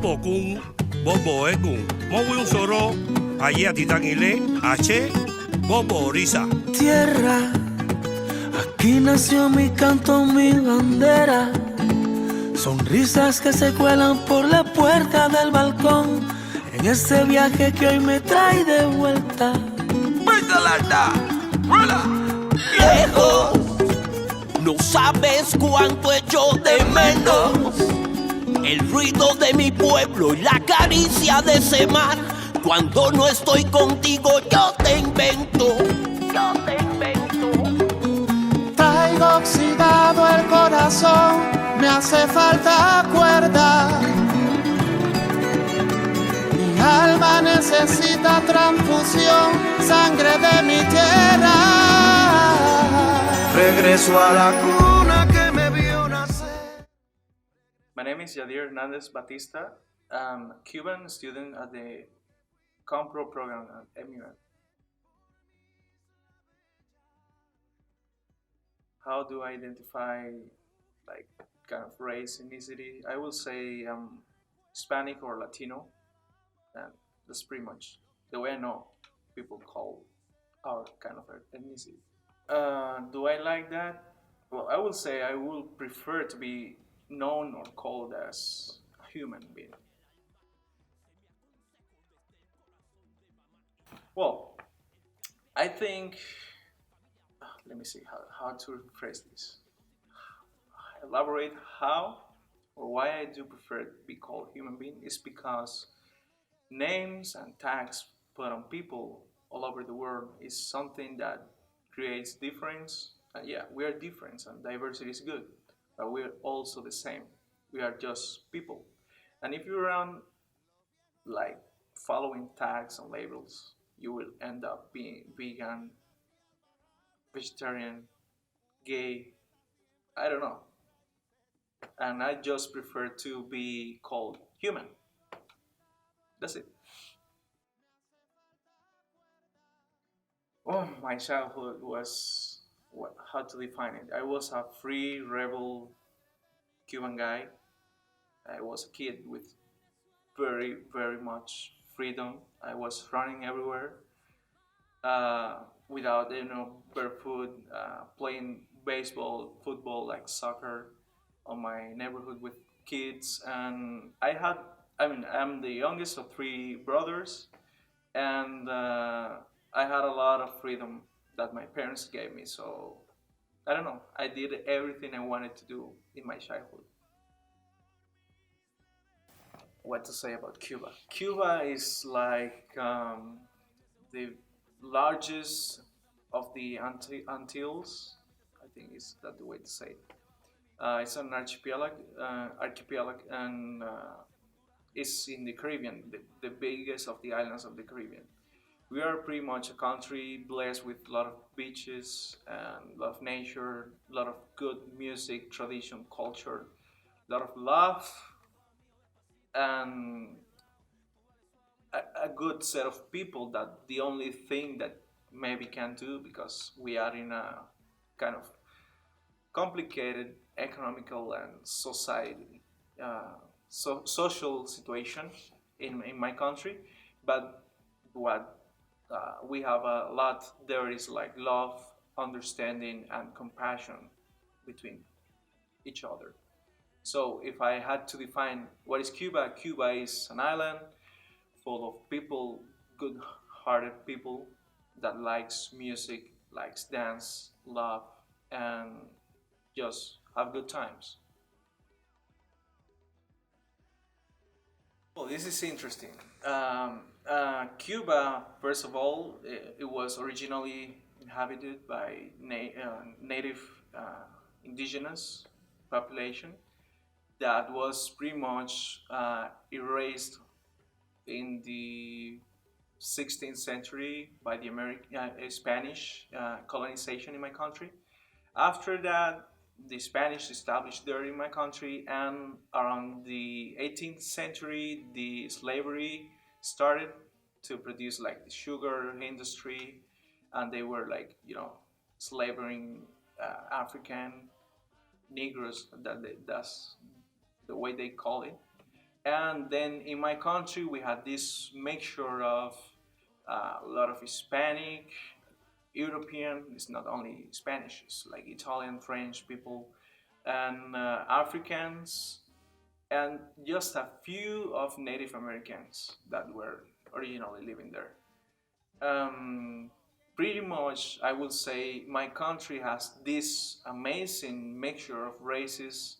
bokun, bobo ekun, mowun soro, allá titangile, H, bobo risa. Tierra, aquí nació mi canto, mi bandera. Sonrisas que se cuelan por la puerta del balcón. En este viaje que hoy me trae de vuelta. Lejos, no sabes cuánto echo de menos el ruido de mi pueblo y la caricia de ese mar. Cuando no estoy contigo yo te invento. Traigo oxidado el corazón, me hace falta cuerda. Mi alma necesita transfusión, sangre de mi tierra. Regreso a la cuna que me vio nacer. My name is Yadir Batista. I'm a Cuban student at the Compro program at MUN. How do I identify like kind of race, ethnicity? I will say I'm Hispanic or Latino, and that's pretty much the way I know people call our kind of ethnicity. Do I like that? Well, I will say I would prefer to be known or called as a human being. Well, I think, let me see how to phrase this. Elaborate how or why I do prefer to be called human being is because names and tags put on people all over the world is something that creates difference. Yeah, we are different and diversity is good, but we're also the same. We are just people. And if you're around like following tags and labels, you will end up being vegan, vegetarian, gay, I don't know. And I just prefer to be called human. That's it. Oh, my childhood was how to define it. I was a free rebel Cuban guy. I was a kid with very, very much freedom. I was running everywhere without, barefoot, playing baseball, football, like soccer on my neighborhood with kids. And I'm the youngest of three brothers, and I had a lot of freedom that my parents gave me. So I don't know, I did everything I wanted to do in my childhood. What to say about Cuba? Cuba is like the largest of the Antilles. I think is that the way to say it. It's an archipelago, and it's in the Caribbean, the biggest of the islands of the Caribbean. We are pretty much a country blessed with a lot of beaches and a lot of nature, a lot of good music, tradition, culture, a lot of love, and a good set of people that the only thing that maybe can do, because we are in a kind of complicated economical and society social situation in my country, but what we have a lot there is like love, understanding, and compassion between each other. So if I had to define what is Cuba, Cuba is an island full of people, good-hearted people that likes music, likes dance, love, and just have good times. Well, this is interesting. Cuba, first of all, it was originally inhabited by native indigenous population that was pretty much erased in the 16th century by the Spanish colonization in my country. After that, the Spanish established there in my country, and around the 18th century, the slavery started to produce like the sugar industry, and they were like, slavering African Negroes, that's the way they call it. And then in my country, we had this mixture of a lot of Hispanic, European. It's not only Spanish; it's like Italian, French people, and Africans, and just a few of Native Americans that were originally living there. Um, Pretty much, I would say my country has this amazing mixture of races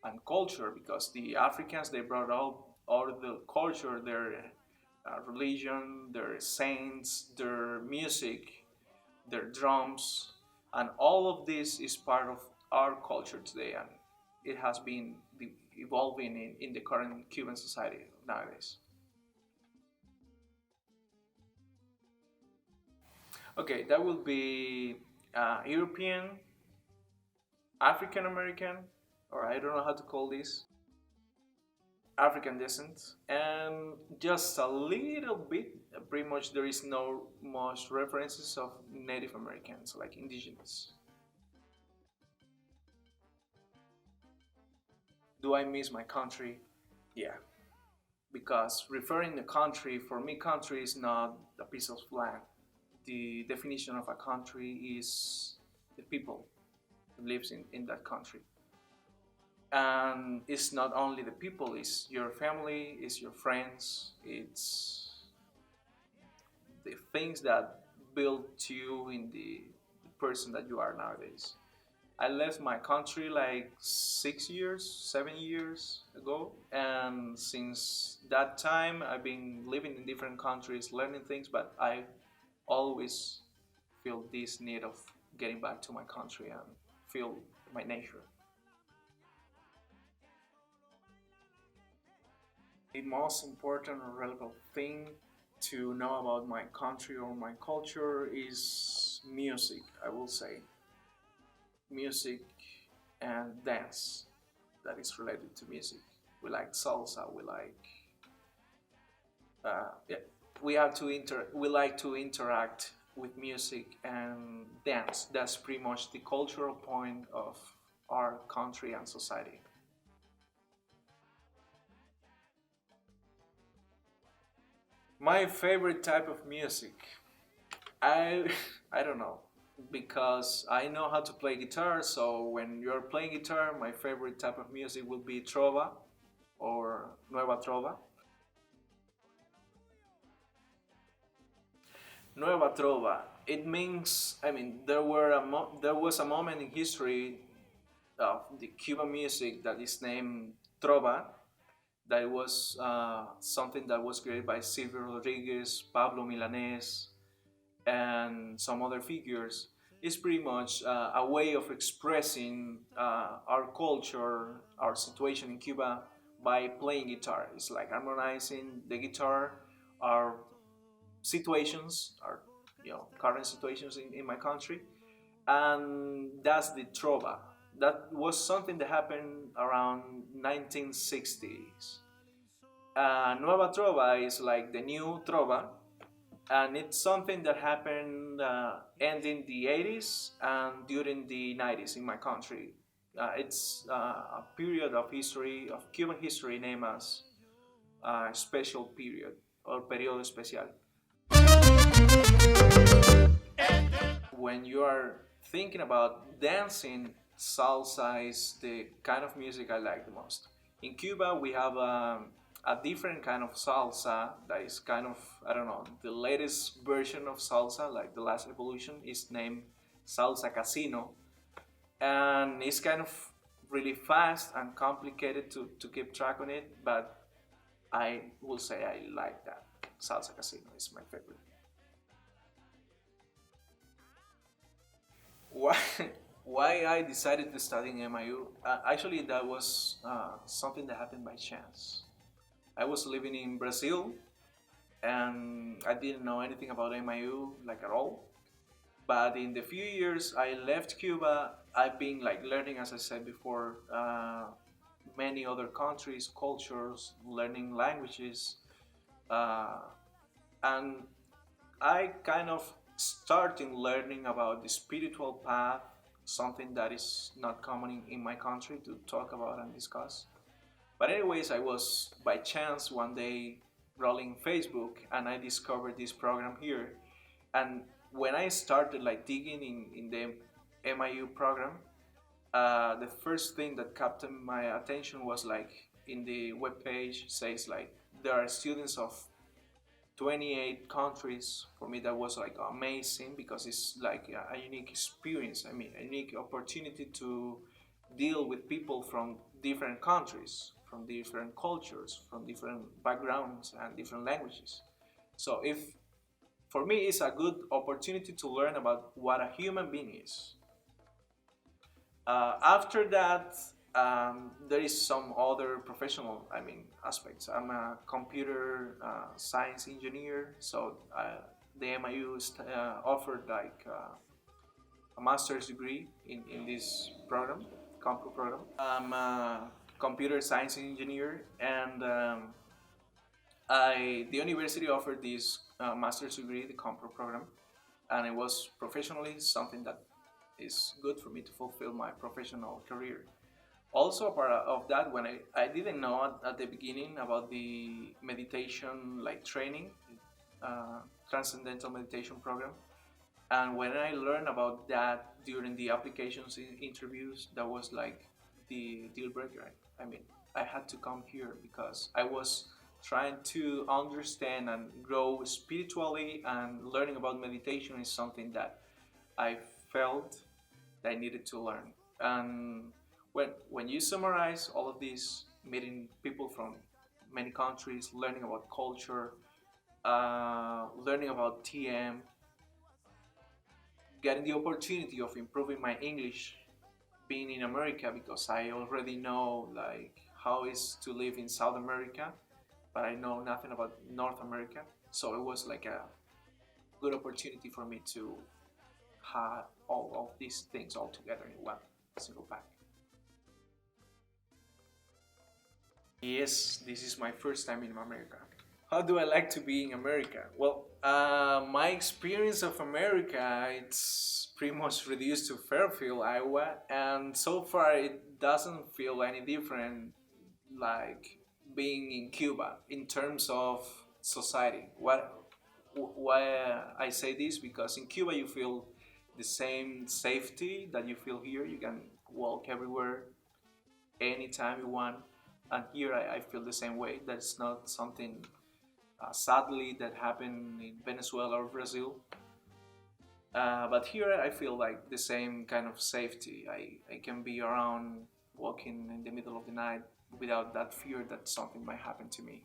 and culture because the Africans they brought all the culture, their religion, their saints, their music, their drums, and all of this is part of our culture today, and it has been evolving in the current Cuban society nowadays. Okay, that will be European, African American, or I don't know how to call this, African descent, and just a little bit, pretty much there is no much references of Native Americans, like indigenous. Do I miss my country? Yeah, because referring the country, for me, country is not a piece of land. The definition of a country is the people who lives in that country. And it's not only the people, it's your family, it's your friends, it's the things that built you in the person that you are nowadays. I left my country like 6 years, 7 years ago, and since that time I've been living in different countries, learning things, but I always feel this need of getting back to my country and feel my nature. The most important or relevant thing to know about my country or my culture is music, I will say. Music and dance that is related to music. We like salsa, we like yeah, we like to interact with music and dance. That's pretty much the cultural point of our country and society. My favorite type of music, I I don't know because I know how to play guitar. So when you're playing guitar, my favorite type of music will be trova or nueva trova. Nueva trova. It means I mean there was a moment in history of the Cuban music that is named trova. That was something that was created by Silvio Rodriguez, Pablo Milanés, and some other figures. Is pretty much a way of expressing our culture, our situation in Cuba by playing guitar. It's like harmonizing the guitar, our situations, our current situations in my country, and that's the trova. That was something that happened around 1960s. Nueva trova is like the new trova, and it's something that happened ending the 80s and during the 90s in my country. It's a period of history, of Cuban history, named as special period or periodo especial. When you are thinking about dancing, salsa is the kind of music I like the most. In Cuba, we have a different kind of salsa that is kind of, I don't know, the latest version of salsa, like the last evolution, is named salsa casino. And it's kind of really fast and complicated to keep track on it, but I will say I like that. Salsa casino is my favorite. Why, why I decided to study in MIU? Actually, that was something that happened by chance. I was living in Brazil and I didn't know anything about MIU like at all. But in the few years I left Cuba, I've been like learning, as I said before, many other countries, cultures, learning languages, uh, and I kind of starting learning about the spiritual path, something that is not common in my country to talk about and discuss. But anyways, I was by chance one day rolling Facebook and I discovered this program here. And when I started like digging in the MIU program, the first thing that captured my attention was like in the web page says like there are students of 28 countries. For me that was like amazing because it's like a unique experience. I mean, a unique opportunity to deal with people from different countries, from different cultures, from different backgrounds and different languages. So if for me it's a good opportunity to learn about what a human being is. After that, there is some other professional, I mean, aspects. I'm a computer science engineer, so the MIU offered like a master's degree in this program, compu program. I'm a computer science engineer, and the university offered this master's degree, the compu program, and it was professionally something that is good for me to fulfill my professional career. Also, part of that, when I didn't know at the beginning about the meditation like training, transcendental meditation program, and when I learned about that during the applications interviews, that was like the deal breaker. I mean, I had to come here because I was trying to understand and grow spiritually, and learning about meditation is something that I felt that I needed to learn. And when you summarize all of these, meeting people from many countries, learning about culture, learning about TM, getting the opportunity of improving my English, being in America because I already know like how it is to live in South America, but I know nothing about North America. So it was like a good opportunity for me to have all of these things all together in one single pack. Yes, this is my first time in America. How do I like to be in America? Well, my experience of America, it's pretty much reduced to Fairfield, Iowa, and so far it doesn't feel any different like being in Cuba in terms of society. Why I say this? Because in Cuba you feel the same safety that you feel here. You can walk everywhere anytime you want, and here I feel the same way. That's not something sadly that happened in Venezuela or Brazil, but here I feel like the same kind of safety. I can be around walking in the middle of the night without that fear that something might happen to me.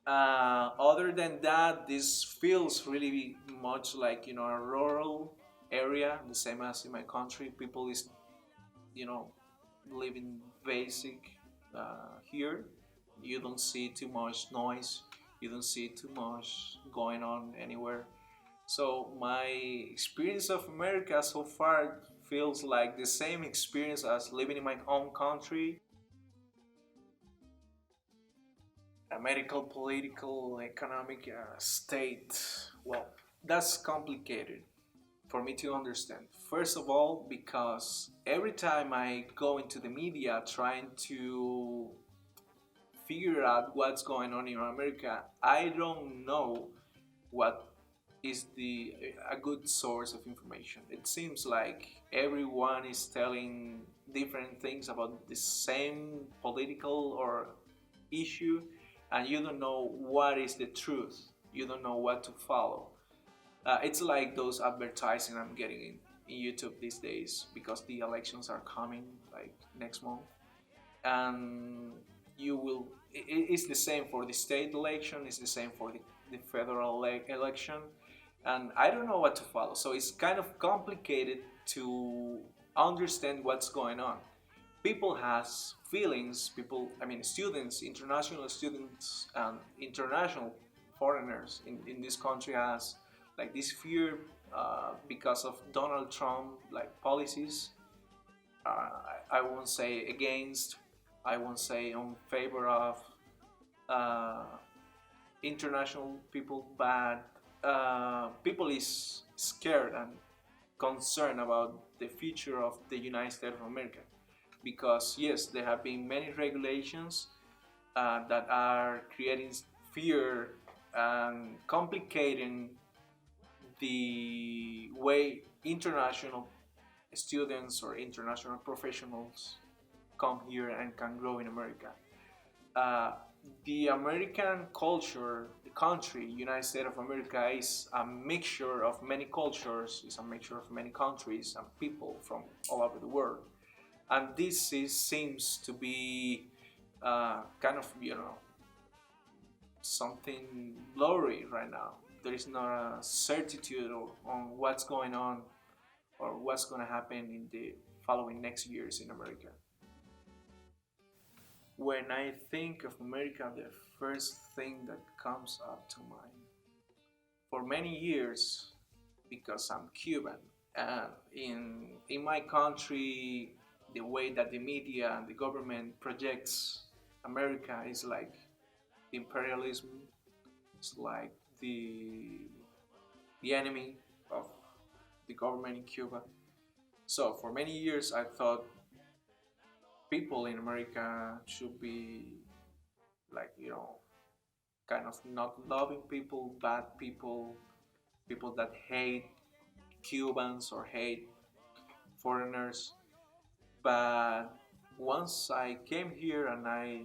Other than that, this feels really much like a rural area, the same as in my country. People is you know living basic here. You don't see too much noise. You don't see too much going on anywhere. So my experience of America so far feels like the same experience as living in my own country. A medical, political, economic state. Well, that's complicated for me to understand. First of all, because every time I go into the media trying to figure out what's going on in America, I don't know what is a good source of information. It seems like everyone is telling different things about the same political or issue, and you don't know what is the truth. You don't know what to follow. It's like those advertising I'm getting in YouTube these days because the elections are coming like next month, and it's the same for the state election, it's the same for the federal election, and I don't know what to follow. So it's kind of complicated to understand what's going on. People has feelings. People, I mean, students, international students and international foreigners in this country has like this fear because of Donald Trump like policies. I won't say against, I won't say on favor of international people, but people is scared and concerned about the future of the United States of America. because yes, there have been many regulations that are creating fear and complicating the way international students or international professionals come here and can grow in America. Uh, the American culture, the country, United States of America, is a mixture of many cultures, is a mixture of many countries and people from all over the world. And seems to be kind of, something blurry right now. There is not a certitude on what's going on or what's going to happen in the following next years in America. When I think of America, the first thing that comes up to mind, for many years, because I'm Cuban, and in my country, the way that the media and the government projects America is like imperialism. It's like the enemy of the government in Cuba. So for many years, I thought people in America should be like, kind of not loving people, bad people, people that hate Cubans or hate foreigners. But once I came here and I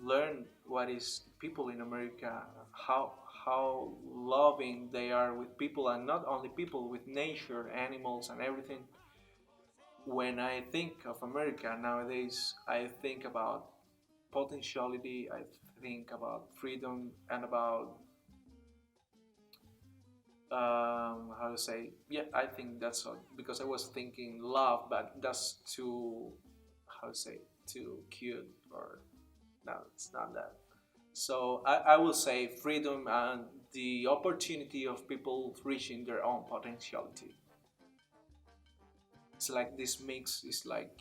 learned what is people in America, how loving they are with people, and not only people, with nature, animals, and everything. When I think of America nowadays, I think about potentiality, I think about freedom, and about how to say, yeah, I think that's all, because I was thinking love, but that's too, how to say, too cute, or no, it's not that. So I will say freedom and the opportunity of people reaching their own potentiality. It's like this mix is like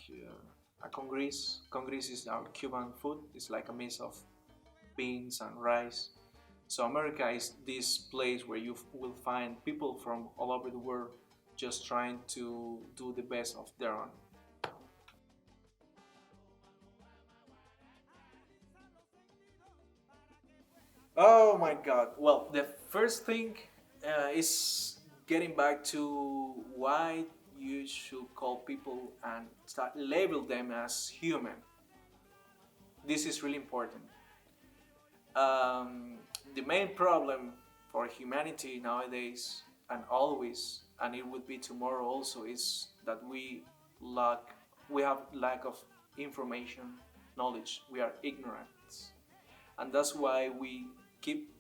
a congress. Congress is our Cuban food. It's like a mix of beans and rice. So America is this place where you will find people from all over the world just trying to do the best of their own. Oh my God. Well, the first thing is getting back to why you should call people and start label them as human. This is really important. The main problem for humanity nowadays and always, and it would be tomorrow also, is that lack we have lack of information, knowledge. We are ignorant, and that's why we keep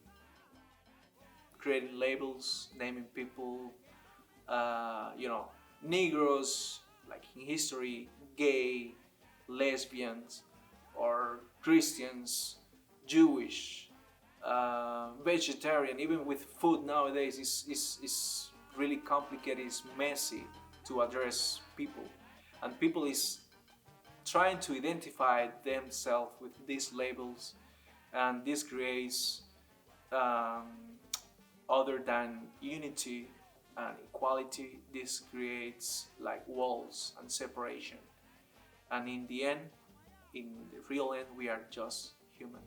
creating labels, naming people, Negroes, like in history, gay, lesbians, or Christians, Jewish, vegetarian. Even with food nowadays, is really complicated. It's messy to address people, and people is trying to identify themselves with these labels, and this creates other than unity and equality, this creates like walls and separation, and in the end, in the real end, we are just human.